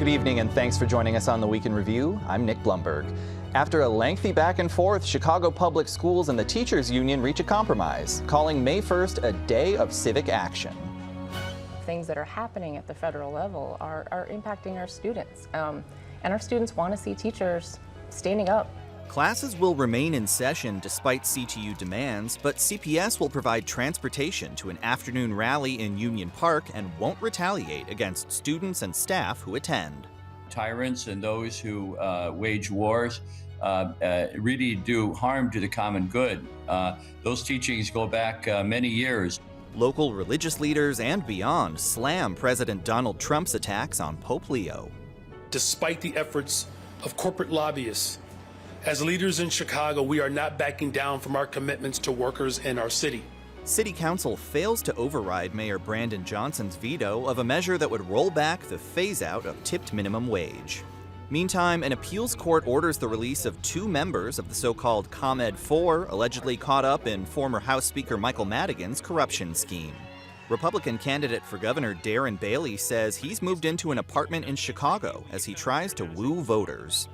Good evening and thanks for joining us on the Week in Review. I'm Nick Blumberg. After a lengthy back and forth, Chicago Public Schools and the Teachers Union reach a compromise, calling May 1st a day of civic action. Things that are happening at the federal level are impacting our students. And our students want to see teachers standing up. Classes will remain in session despite CTU demands, but CPS will provide transportation to an afternoon rally in Union Park and won't retaliate against students and staff who attend. Tyrants and those who wage wars really do harm to the common good. Those teachings go back many years. Local religious leaders and beyond slam President Donald Trump's attacks on Pope Leo. Despite the efforts of corporate lobbyists, as leaders in Chicago, we are not backing down from our commitments to workers in our city. City Council fails to override Mayor Brandon Johnson's veto of a measure that would roll back the phase-out of tipped minimum wage. Meantime, an appeals court orders the release of 2 members of the so-called ComEd 4 allegedly caught up in former House Speaker Michael Madigan's corruption scheme. Republican candidate for governor Darren Bailey says he's moved into an apartment in Chicago as he tries to woo voters.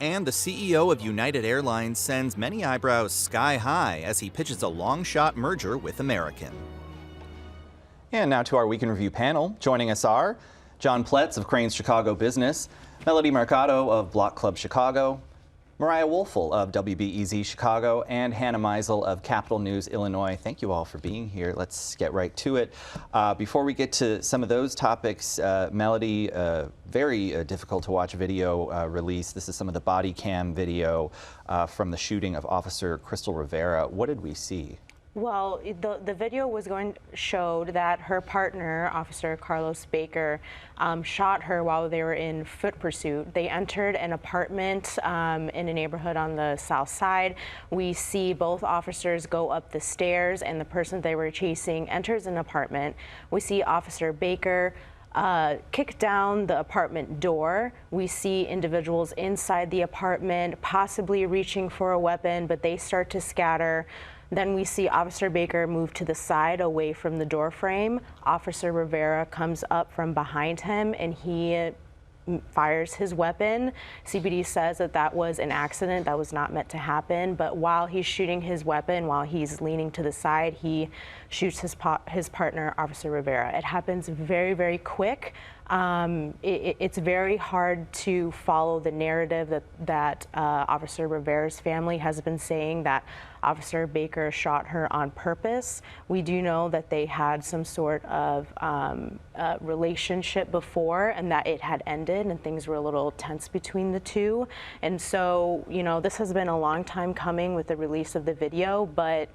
And the CEO of United Airlines sends many eyebrows sky high as he pitches a long-shot merger with American. And now to our Week in Review panel. Joining us are John Pletz of Crane's Chicago Business, Melody Mercado of Block Club Chicago, Mariah Wolfel of WBEZ Chicago, and Hannah Meisel of Capital News Illinois. Thank you all for being here. Let's get right to it. Before we get to some of those topics, Melody, very difficult to watch video release. This is some of the body cam video from the shooting of Officer Crystal Rivera. What did we see? Well, the video showed that her partner, Officer Carlos Baker, shot her while they were in foot pursuit. They entered an apartment in a neighborhood on the south side. We see both officers go up the stairs, and the person they were chasing enters an apartment. We see Officer Baker kick down the apartment door. We see individuals inside the apartment possibly reaching for a weapon, but they start to scatter. Then we see Officer Baker move to the side away from the door frame. Officer Rivera comes up from behind him and he fires his weapon. CPD says that was an accident, that was not meant to happen, but while he's shooting his weapon, while he's leaning to the side, he shoots his partner, Officer Rivera. It happens very, very quick. It's very hard to follow the narrative that Officer Rivera's family has been saying that Officer Baker shot her on purpose. We do know that they had some sort of relationship before and that it had ended and things were a little tense between the two. And so, you know, this has been a long time coming with the release of the video, but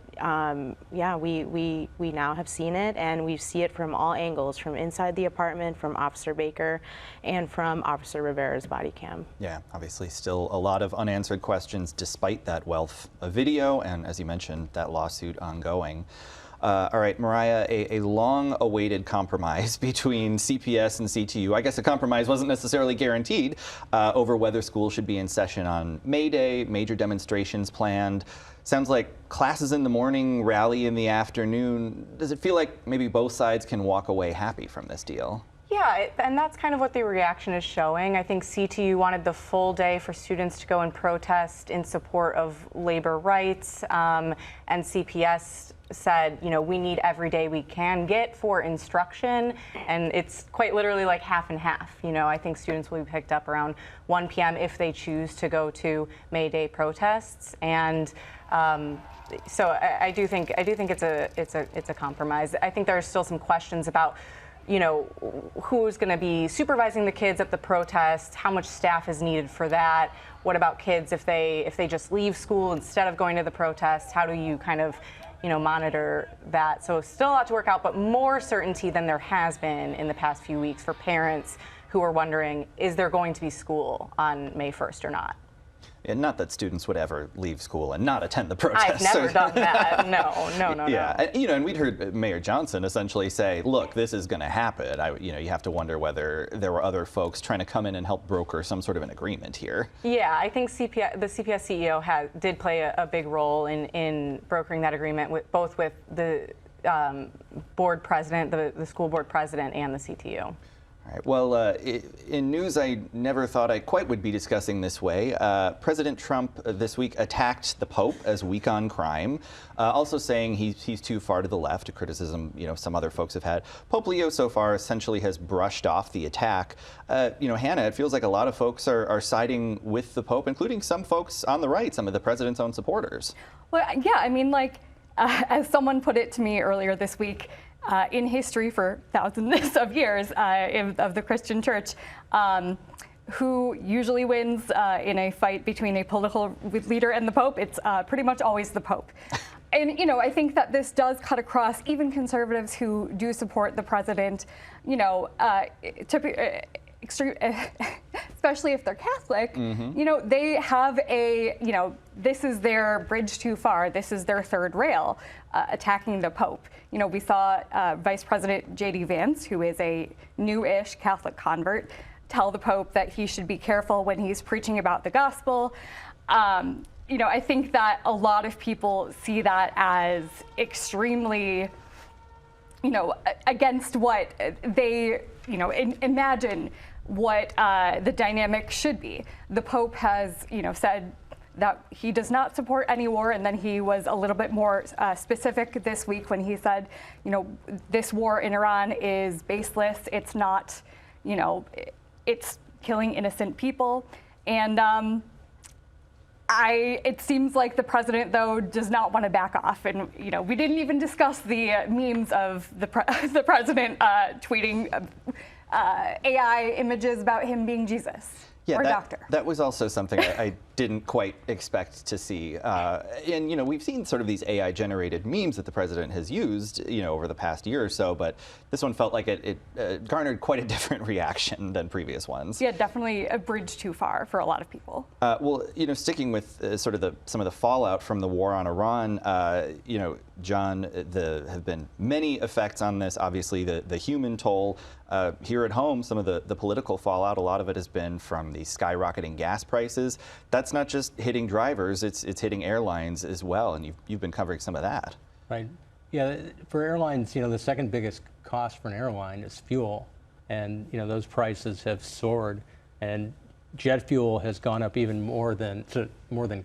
yeah, we now have seen it, and we see it from all angles, from inside the apartment, from Officer Baker, and from Officer Rivera's body cam. Yeah, obviously still a lot of unanswered questions despite that wealth of video, and as you mentioned, that lawsuit ongoing. All right, Mariah, a long-awaited compromise between CPS and CTU. I guess a compromise wasn't necessarily guaranteed over whether schools should be in session on May Day, major demonstrations planned. Sounds like classes in the morning, rally in the afternoon. Does it feel like maybe both sides can walk away happy from this deal? Yeah, and that's kind of what the reaction is showing. I think CTU wanted the full day for students to go and protest in support of labor rights, and CPS said, you know, we need every day we can get for instruction, and it's quite literally like half and half. You know, I think students will be picked up around 1 p.m. if they choose to go to May Day protests, and so I do think it's a compromise. I think there are still some questions about, you know, who's going to be supervising the kids at the protest, how much staff is needed for that. What about kids if they just leave school instead of going to the protest? How do you kind of, you know, monitor that? So still a lot to work out, but more certainty than there has been in the past few weeks for parents who are wondering, is there going to be school on May 1st or not? And not that students would ever leave school and not attend the protest. I've never done that. No. Yeah, and, you know, and we'd heard Mayor Johnson essentially say, "Look, this is going to happen." You know, you have to wonder whether there were other folks trying to come in and help broker some sort of an agreement here. Yeah, I think the CPS CEO did play a big role in brokering that agreement with both the board president, the school board president, and the CTU. All right. Well, in news I never thought I quite would be discussing this way, President Trump this week attacked the Pope as weak on crime, also saying he's too far to the left, a criticism some other folks have had. Pope Leo so far essentially has brushed off the attack. Hannah, it feels like a lot of folks are siding with the Pope, including some folks on the right, some of the president's own supporters. Well, yeah, I mean, as someone put it to me earlier this week, in history for thousands of years of the Christian church, who usually wins in a fight between a political leader and the Pope, it's pretty much always the Pope. And, I think that this does cut across even conservatives who do support the president, especially if they're Catholic, they have this is their bridge too far. This is their third rail, attacking the Pope. We saw Vice President J.D. Vance, who is a new-ish Catholic convert, tell the Pope that he should be careful when he's preaching about the gospel. I think that a lot of people see that as extremely, against what they, imagine what the dynamic should be. The Pope has, said that he does not support any war, and then he was a little bit more specific this week when he said, this war in Iran is baseless. It's not, it's killing innocent people, and it seems like the president, though, does not want to back off. And, we didn't even discuss the memes of the president tweeting AI images about him being Jesus or doctor. That was also something I didn't quite expect to see. And, we've seen sort of these AI-generated memes that the president has used, over the past year or so, but this one felt like it garnered quite a different reaction than previous ones. Yeah, definitely a bridge too far for a lot of people. Well, sticking with sort of some of the fallout from the war on Iran, John, have been many effects on this. Obviously, the human toll. Here at home, some of the political fallout, a lot of it has been from the skyrocketing gas prices. That's not just hitting drivers, it's hitting airlines as well, and you've been covering some of that. Right. Yeah, for airlines, the second biggest cost for an airline is fuel, and those prices have soared, and jet fuel has gone up even more than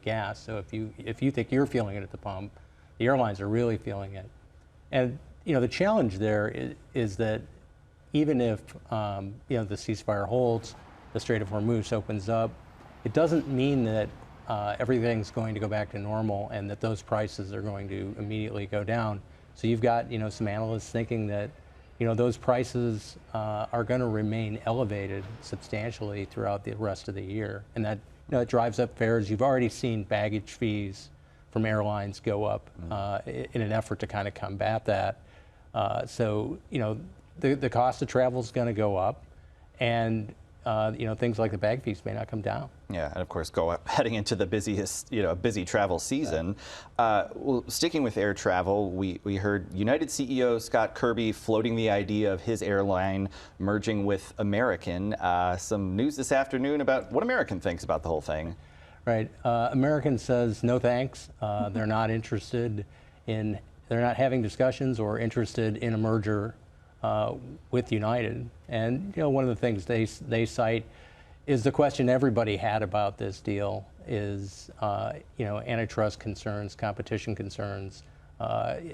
gas. So if you think you're feeling it at the pump, the airlines are really feeling it. And the challenge there is that even if the ceasefire holds, the Strait of Hormuz opens up, it doesn't mean that everything's going to go back to normal and that those prices are going to immediately go down. So you've got some analysts thinking that those prices are going to remain elevated substantially throughout the rest of the year, and that it drives up fares. You've already seen baggage fees from airlines go up in an effort to kind of combat that. So the cost of travel is going to go up, and things like the bag fees may not come down. Yeah, and of course, go up heading into the busiest, busy travel season. Well, sticking with air travel, we heard United CEO Scott Currie floating the idea of his airline merging with American. Some news this afternoon about what American thinks about the whole thing. Right. American says no thanks. They're not interested in. They're not having discussions or interested in a merger with United. And one of the things they cite is the question everybody had about this deal is antitrust concerns, competition concerns,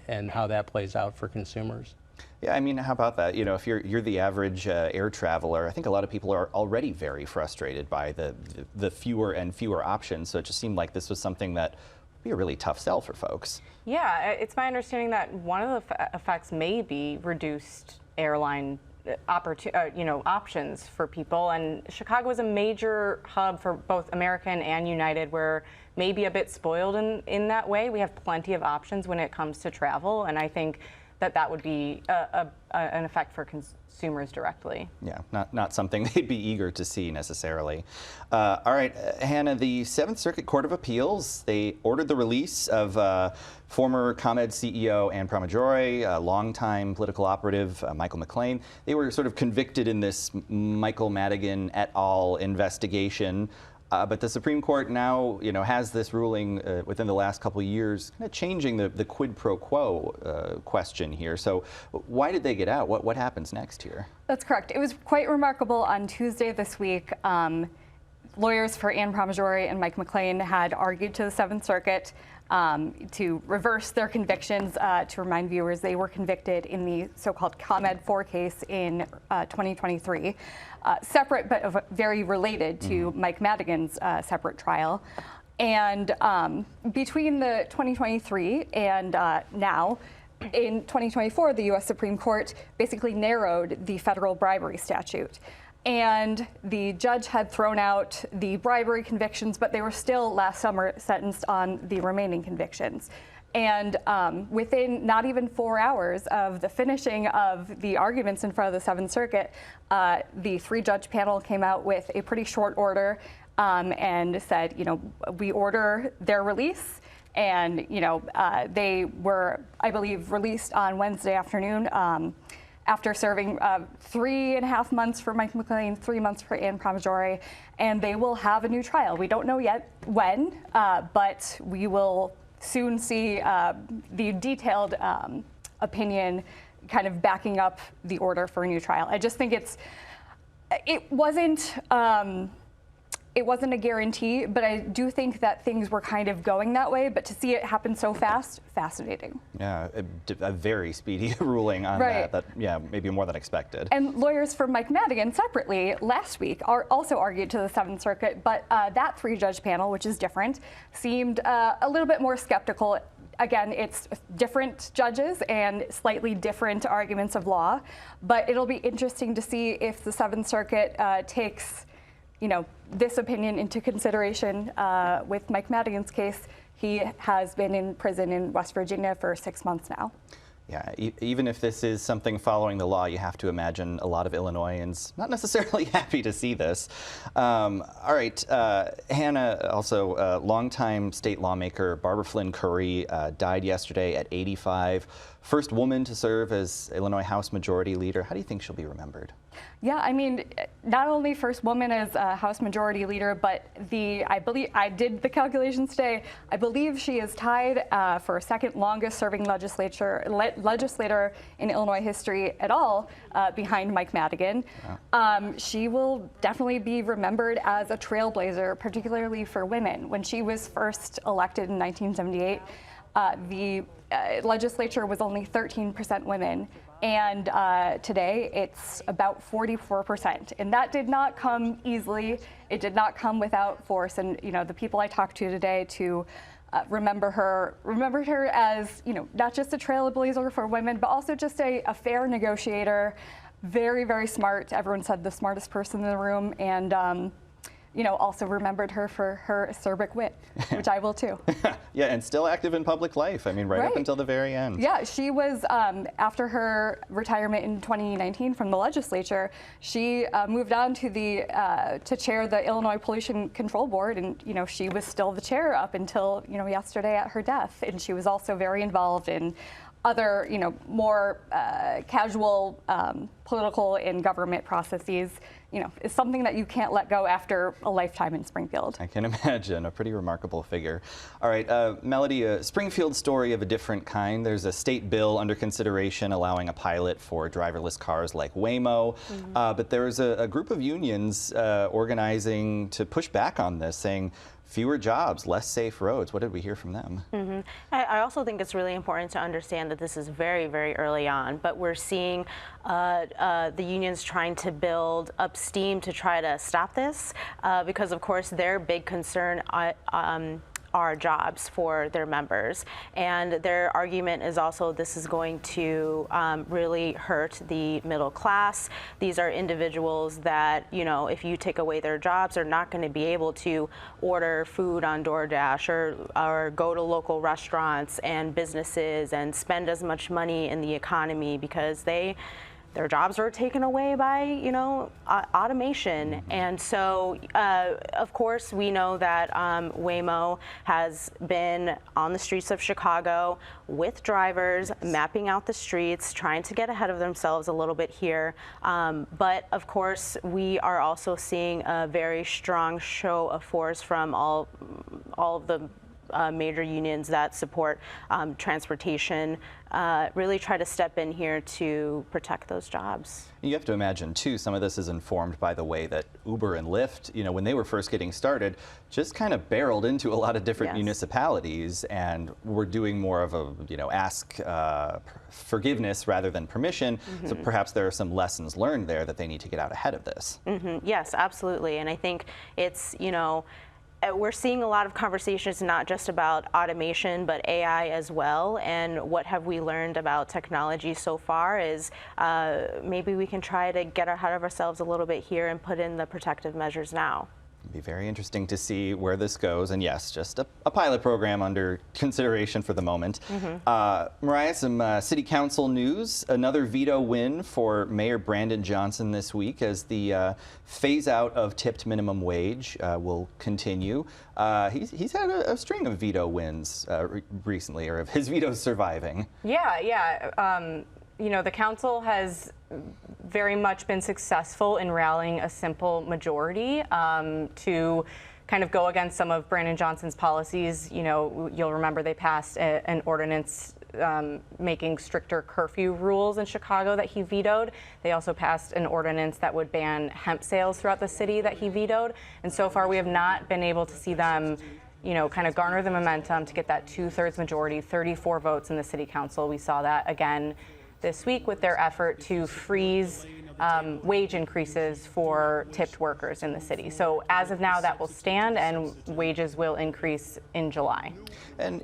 and how that plays out for consumers. Yeah, I mean, how about that? If you're the average air traveler, I think a lot of people are already very frustrated by the fewer and fewer options. So it just seemed like this was something that would be a really tough sell for folks. Yeah, it's my understanding that one of the effects may be reduced airline options for people. And Chicago is a major hub for both American and United. We're maybe a bit spoiled in that way. We have plenty of options when it comes to travel, and I think that would be an effect for consumers directly. Yeah, not something they'd be eager to see necessarily. All right, Hannah, the 7th Circuit Court of Appeals, they ordered the release of former ComEd CEO Ann Pramaggiore, longtime political operative Michael McLean. They were sort of convicted in this Michael Madigan et al. Investigation. But the Supreme Court now, has this ruling within the last couple of years, kind of changing the quid pro quo question here. So why did they get out? What happens next here? That's correct. It was quite remarkable. On Tuesday this week, lawyers for Ann Pramaggiore and Mike McLean had argued to the Seventh Circuit to reverse their convictions. To remind viewers, they were convicted in the so-called ComEd 4 case in 2023, separate but very related to Mike Madigan's separate trial. And between the 2023 and now, in 2024, the U.S. Supreme Court basically narrowed the federal bribery statute. And the judge had thrown out the bribery convictions, but they were still last summer sentenced on the remaining convictions. And within not even 4 hours of the finishing of the arguments in front of the Seventh Circuit, the 3-judge panel came out with a pretty short order and said, we order their release. And, they were, I believe, released on Wednesday afternoon after serving 3.5 months for Mike McLean, 3 months for Ann Pramaggiore, and they will have a new trial. We don't know yet when, but we will soon see the detailed opinion kind of backing up the order for a new trial. I just think it wasn't a guarantee, but I do think that things were kind of going that way. But to see it happen so fast, fascinating. Yeah, a very speedy ruling on that. Maybe more than expected. And lawyers for Mike Madigan separately last week also argued to the Seventh Circuit, but that 3-judge panel, which is different, seemed a little bit more skeptical. Again, it's different judges and slightly different arguments of law, but it'll be interesting to see if the Seventh Circuit takes this opinion into consideration. With Mike Madigan's case, he has been in prison in West Virginia for 6 months now. Yeah, even if this is something following the law, you have to imagine a lot of Illinoisans not necessarily happy to see this. All right, Hannah, also longtime state lawmaker Barbara Flynn Currie died yesterday at 85. First woman to serve as Illinois House Majority Leader. How do you think she'll be remembered? Yeah, I mean, not only first woman as House Majority Leader, but I believe, I did the calculations today, I believe she is tied for second longest serving legislator in Illinois history at all, behind Mike Madigan. Wow. She will definitely be remembered as a trailblazer, particularly for women. When she was first elected in 1978, the legislature was only 13% women. And today it's about 44%. And that did not come easily. It did not come without force. And, the people I talked to today to remembered her as, not just a trailblazer for women, but also just a fair negotiator, very, very smart. Everyone said the smartest person in the room. And, also remembered her for her acerbic wit, which I will too. Yeah, and still active in public life. I mean, right up until the very end. Yeah, she was, after her retirement in 2019 from the legislature, she moved on to to chair the Illinois Pollution Control Board, and she was still the chair up until yesterday at her death. And she was also very involved in other more casual political and government processes. Is something that you can't let go after a lifetime in Springfield. I can imagine, a pretty remarkable figure. All right, Melody, a Springfield story of a different kind. There's a state bill under consideration allowing a pilot for driverless cars like Waymo, but there's a group of unions organizing to push back on this, saying fewer jobs, less safe roads. What did we hear from them? I also think it's really important to understand that this is very, very early on, but we're seeing the unions trying to build up steam to try to stop this because, of course, their big concern are jobs for their members. And their argument is also this is going to really hurt the middle class. These are individuals that, if you take away their jobs, are not going to be able to order food on DoorDash or go to local restaurants and businesses and spend as much money in the economy because they their jobs were taken away by, automation. And so, of course, we know that Waymo has been on the streets of Chicago with drivers, mapping out the streets, trying to get ahead of themselves a little bit here. But of course, we are also seeing a very strong show of force from all of the major unions that support transportation, really try to step in here to protect those jobs. You have to imagine, too, some of this is informed by the way that Uber and Lyft, when they were first getting started, just kind of barreled into a lot of different municipalities and were doing more of a, ask forgiveness rather than permission. So perhaps there are some lessons learned there that they need to get out ahead of this. Yes, absolutely. And I think it's, we're seeing a lot of conversations not just about automation, but AI as well. And what have we learned about technology so far is maybe we can try to get ahead of ourselves a little bit here and put in the protective measures now. It'll be very interesting to see where this goes. And yes, just a pilot program under consideration for the moment. Mariah, some city council news. Another veto win for Mayor Brandon Johnson this week as the phase out of tipped minimum wage will continue. He's had a string of veto wins recently, or of his vetoes surviving. The council has very much been successful in rallying a simple majority to kind of go against some of Brandon Johnson's policies. You'll remember they passed an ordinance making stricter curfew rules in Chicago that he vetoed. They also passed an ordinance that would ban hemp sales throughout the city that he vetoed. And so far we have not been able to see them kind of garner the momentum to get that 2/3 majority, 34 votes in the city council. We saw that again this week with their effort to freeze wage increases for tipped workers in the city. So as of now, that will stand and wages will increase in July. And,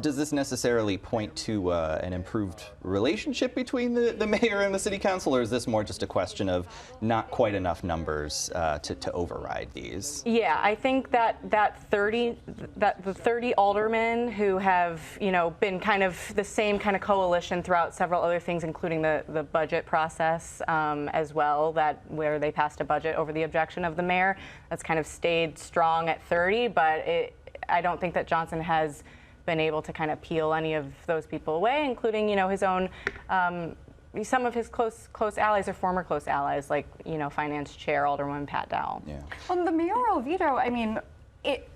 does this necessarily point to an improved relationship between the mayor and the city council, or is this more just a question of not quite enough numbers to override these? Yeah, I think that the 30 aldermen who have, been kind of the same kind of coalition throughout several other things, including the budget process as well, where they passed a budget over the objection of the mayor, that's kind of stayed strong at 30, but I don't think that Johnson has been able to kind of peel any of those people away, including, his own, some of his close allies or former close allies, like, Finance Chair Alderman Pat Dowell. Yeah. On the mayoral veto, I mean,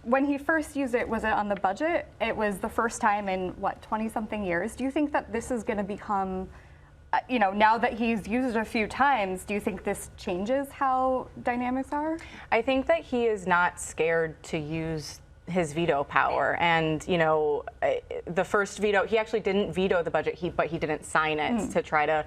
when he first used it, was it on the budget? It was the first time in, 20-something years. Do you think that this is going to become, now that he's used it a few times, do you think this changes how dynamics are? I think that he is not scared to use his veto power. And, the first veto, he actually didn't veto the budget, but he didn't sign it to try to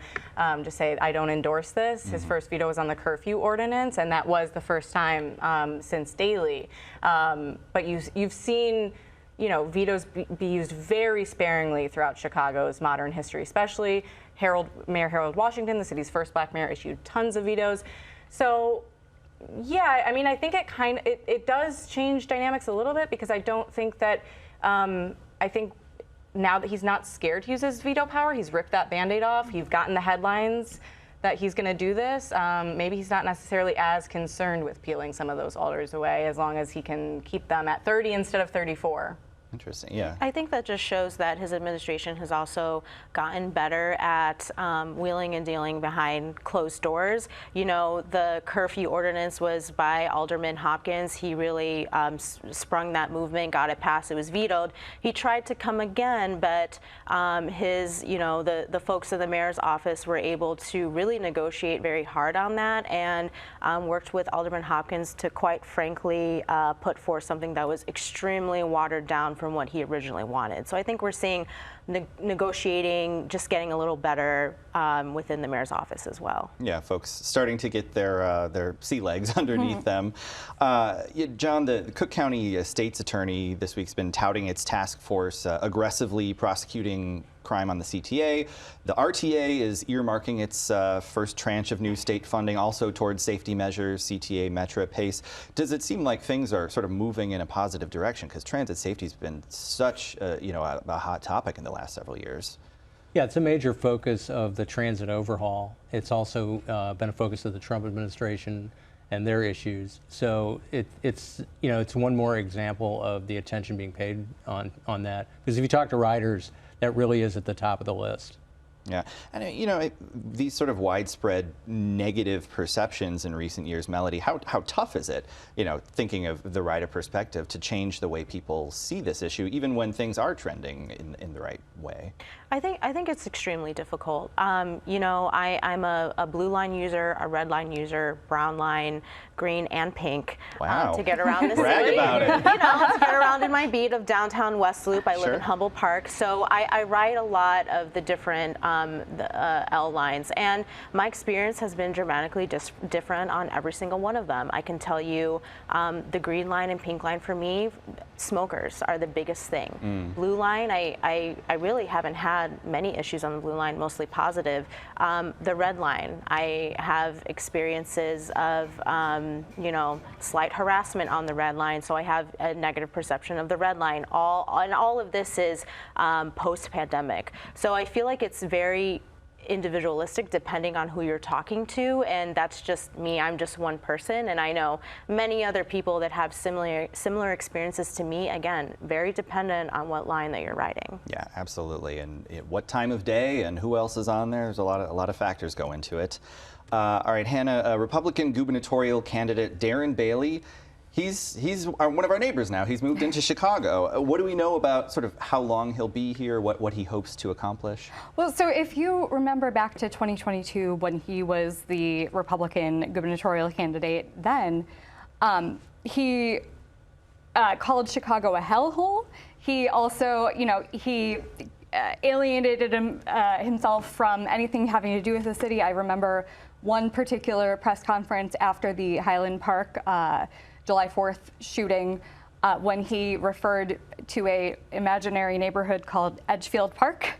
just say, I don't endorse this. His first veto was on the curfew ordinance, and that was the first time since Daley. But you've seen vetoes be used very sparingly throughout Chicago's modern history, especially Mayor Harold Washington, the city's first black mayor, issued tons of vetoes. So, yeah, I mean, I think it does change dynamics a little bit, because I don't think that, I think now that he's not scared to use his veto power, he's ripped that Band-Aid off, he's gotten the headlines that he's going to do this, maybe he's not necessarily as concerned with peeling some of those alders away, as long as he can keep them at 30 instead of 34. Interesting, yeah. I think that just shows that his administration has also gotten better at wheeling and dealing behind closed doors. The curfew ordinance was by Alderman Hopkins. He really sprung that movement, got it passed, it was vetoed. He tried to come again, but the folks in the mayor's office were able to really negotiate very hard on that, and worked with Alderman Hopkins to, quite frankly, put forth something that was extremely watered down from what he originally wanted. So I think we're seeing negotiating just getting a little better within the mayor's office as well. Yeah, folks starting to get their sea legs underneath them. John, the Cook County State's Attorney this week's been touting its task force aggressively prosecuting crime on the CTA. The RTA is earmarking its first tranche of new state funding also towards safety measures, CTA, Metro, PACE. Does it seem like things are sort of moving in a positive direction? Because transit safety has been such a hot topic in the last several years. Yeah, it's a major focus of the transit overhaul. It's also been a focus of the Trump administration and their issues. So it's one more example of the attention being paid on that. Because if you talk to riders, that really is at the top of the list. Yeah, and these sort of widespread negative perceptions in recent years, Melody, how tough is it, thinking of the rider perspective, to change the way people see this issue, even when things are trending in the right way? I think it's extremely difficult. I'm a blue line user, a red line user, brown line, green and pink. Wow. To get around the Brag city. about it. To get around in my beat of downtown West Loop. I live in Sure. Humboldt Park, so I ride a lot of the different L lines, and my experience has been dramatically different on every single one of them. I can tell you, the green line and pink line for me, smokers are the biggest thing. Blue line, I really haven't had many issues on the blue line, mostly positive. The red line, I have experiences of slight harassment on the red line, so I have a negative perception of the red line. All of this is post-pandemic. So I feel like it's very individualistic depending on who you're talking to, and that's just me. I'm just one person, and I know many other people that have similar experiences to me. Again, very dependent on what line that you're riding. Yeah, absolutely. And what time of day and who else is on there? There's a lot of factors go into it. All right, Hannah, Republican gubernatorial candidate Darren Bailey, he's one of our neighbors now. He's moved into Chicago. What do we know about sort of how long he'll be here, what he hopes to accomplish? Well, so if you remember back to 2022 when he was the Republican gubernatorial candidate, then he called Chicago a hellhole. He also, he alienated himself from anything having to do with the city. I remember one particular press conference after the Highland Park July 4th shooting, when he referred to a imaginary neighborhood called Edgefield Park.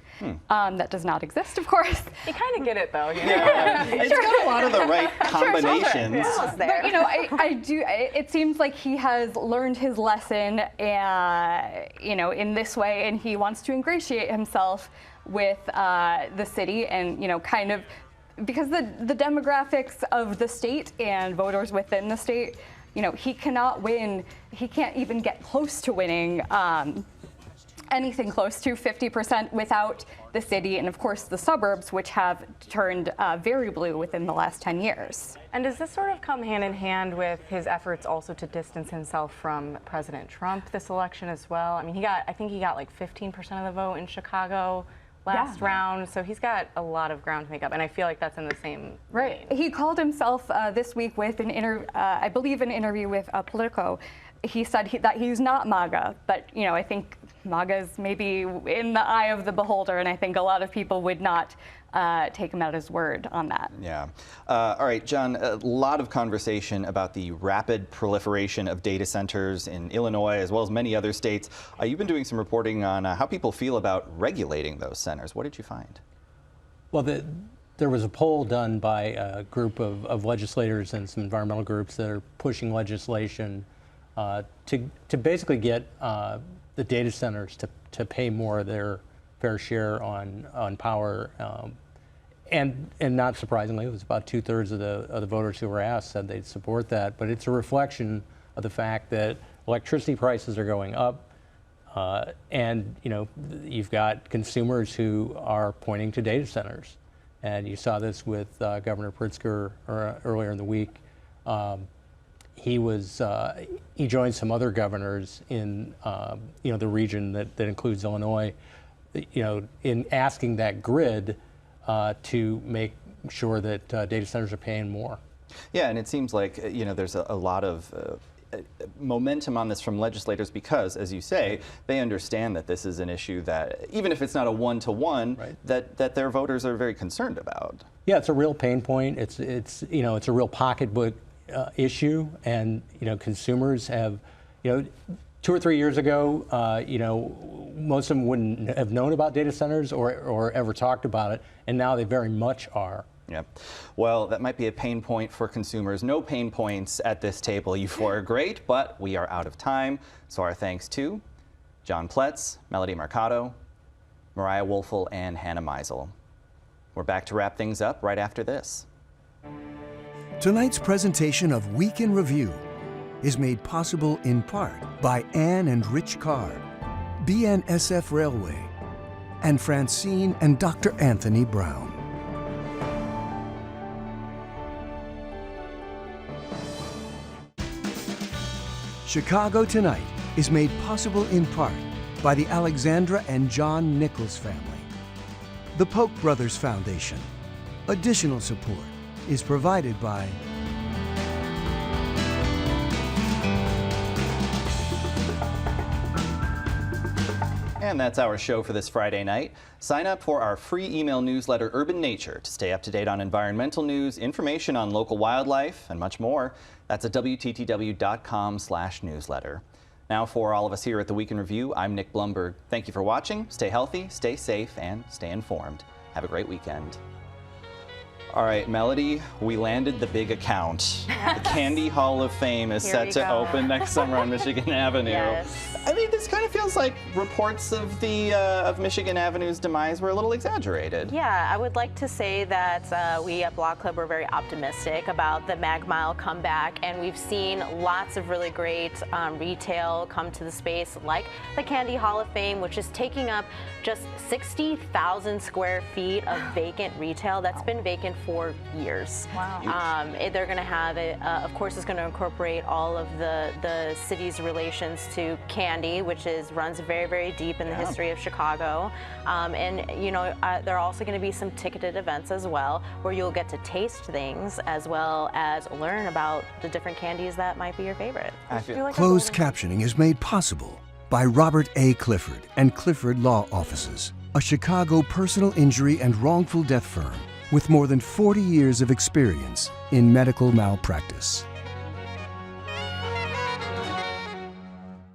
That does not exist, of course. You kind of get it, though. Yeah, it's got a lot of the right combinations. Yeah. But I do. It seems like he has learned his lesson, in this way, and he wants to ingratiate himself with the city, and kind of because the demographics of the state and voters within the state. He cannot win. He can't even get close to winning anything close to 50% without the city and, of course, the suburbs, which have turned very blue within the last 10 years. And does this sort of come hand in hand with his efforts also to distance himself from President Trump this election as well? I mean, I think he got like 15% of the vote in Chicago last round, so he's got a lot of ground to make up, and I feel like that's in the same Right. He called himself this week with an interview with Politico. He said that he's not MAGA, but I think MAGA is maybe in the eye of the beholder, and I think a lot of people would not take him at his word on that. Yeah. All right, John, a lot of conversation about the rapid proliferation of data centers in Illinois as well as many other states. You've been doing some reporting on how people feel about regulating those centers. What did you find? Well, there was a poll done by a group of legislators and some environmental groups that are pushing legislation to basically get the data centers to pay more of their fair share on power. And not surprisingly, it was about 2/3 of the voters who were asked said they'd support that. But it's a reflection of the fact that electricity prices are going up, and you've got consumers who are pointing to data centers, and you saw this with Governor Pritzker earlier in the week. He joined some other governors in the region that includes Illinois, in asking that grid to make sure that data centers are paying more. Yeah, and it seems like there's a lot of momentum on this from legislators because, as you say, they understand that this is an issue that, even if it's not a one-to-one, right, that their voters are very concerned about. Yeah, it's a real pain point. It's a real pocketbook issue, and consumers have 2 or 3 years ago, most of them wouldn't have known about data centers or ever talked about it, and now they very much are. Yep. Well, that might be a pain point for consumers. No pain points at this table. You four are great, but we are out of time. So our thanks to John Pletz, Melody Mercado, Mariah Wolfel and Hannah Meisel. We're back to wrap things up right after this. Tonight's presentation of Week in Review is made possible in part by Ann and Rich Carr, BNSF Railway, and Francine and Dr. Anthony Brown. Chicago Tonight is made possible in part by the Alexandra and John Nichols family, the Polk Brothers Foundation. Additional support is provided by And that's our show for this Friday night. Sign up for our free email newsletter, Urban Nature, to stay up to date on environmental news, information on local wildlife, and much more. That's at WTTW.com/newsletter. Now, for all of us here at the Week in Review, I'm Nick Blumberg. Thank you for watching. Stay healthy, stay safe, and stay informed. Have a great weekend. All right, Melody, we landed the big account. The Candy Hall of Fame is set to open next summer on Michigan Avenue. Yes. I mean, this kind of feels like reports of the of Michigan Avenue's demise were a little exaggerated. Yeah, I would like to say that we at Block Club were very optimistic about the Mag Mile comeback, and we've seen lots of really great retail come to the space, like the Candy Hall of Fame, which is taking up just 60,000 square feet of vacant retail that's been vacant for years. Wow. They're going to have it, of course, it's going to incorporate all of the city's relations to candy, which runs very, very deep in the history of Chicago. And, you know, there are also going to be some ticketed events as well, where you'll get to taste things as well as learn about the different candies that might be your favorite. Closed captioning is made possible by Robert A. Clifford and Clifford Law Offices, a Chicago personal injury and wrongful death firm with more than 40 years of experience in medical malpractice.